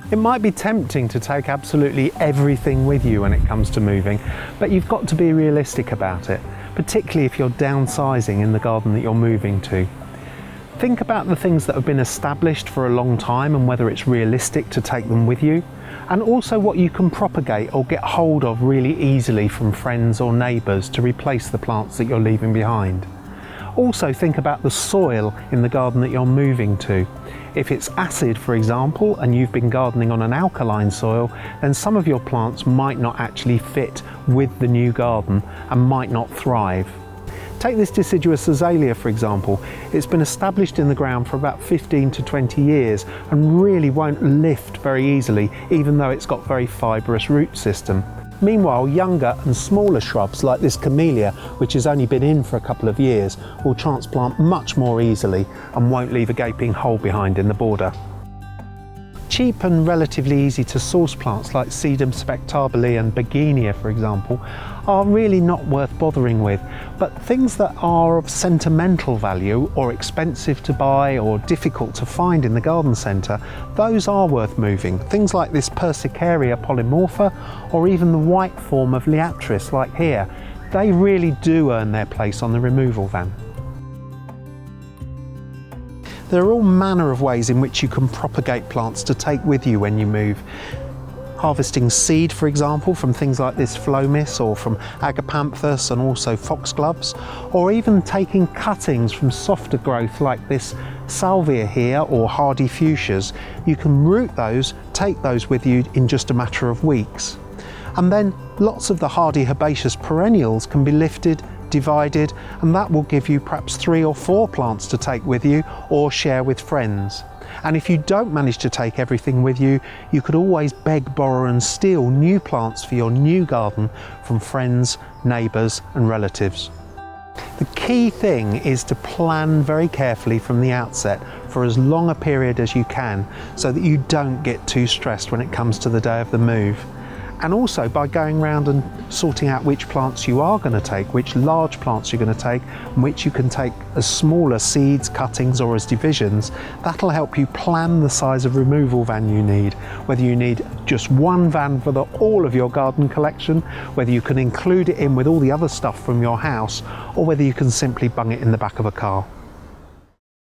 It might be tempting to take absolutely everything with you when it comes to moving, but you've got to be realistic about it, particularly if you're downsizing in the garden that you're moving to. Think about the things that have been established for a long time and whether it's realistic to take them with you, and also what you can propagate or get hold of really easily from friends or neighbours to replace the plants that you're leaving behind. Also think about the soil in the garden that you're moving to. If it's acid, for example, and you've been gardening on an alkaline soil, then some of your plants might not actually fit with the new garden and might not thrive. Take this deciduous azalea, for example. It's been established in the ground for about 15 to 20 years and really won't lift very easily, even though it's got very fibrous root system. Meanwhile, younger and smaller shrubs like this camellia, which has only been in for a couple of years, will transplant much more easily and won't leave a gaping hole behind in the border. Cheap and relatively easy to source plants like Sedum spectabile and Begonia, for example, are really not worth bothering with, but things that are of sentimental value or expensive to buy or difficult to find in the garden centre, those are worth moving. Things like this Persicaria polymorpha or even the white form of Liatris like here, they really do earn their place on the removal van. There are all manner of ways in which you can propagate plants to take with you when you move. Harvesting seed, for example, from things like this Phlomis or from Agapanthus and also foxgloves, or even taking cuttings from softer growth like this Salvia here or hardy fuchsias. You can root those, take those with you in just a matter of weeks. And then lots of the hardy herbaceous perennials can be lifted, divided, and that will give you perhaps 3 or 4 plants to take with you or share with friends. And if you don't manage to take everything with you, you could always beg, borrow and steal new plants for your new garden from friends, neighbours and relatives. The key thing is to plan very carefully from the outset for as long a period as you can so that you don't get too stressed when it comes to the day of the move. And also by going around and sorting out which plants you are going to take, which large plants you're going to take, and which you can take as smaller seeds, cuttings or as divisions, that'll help you plan the size of removal van you need. Whether you need just one van for all of your garden collection, whether you can include it in with all the other stuff from your house, or whether you can simply bung it in the back of a car.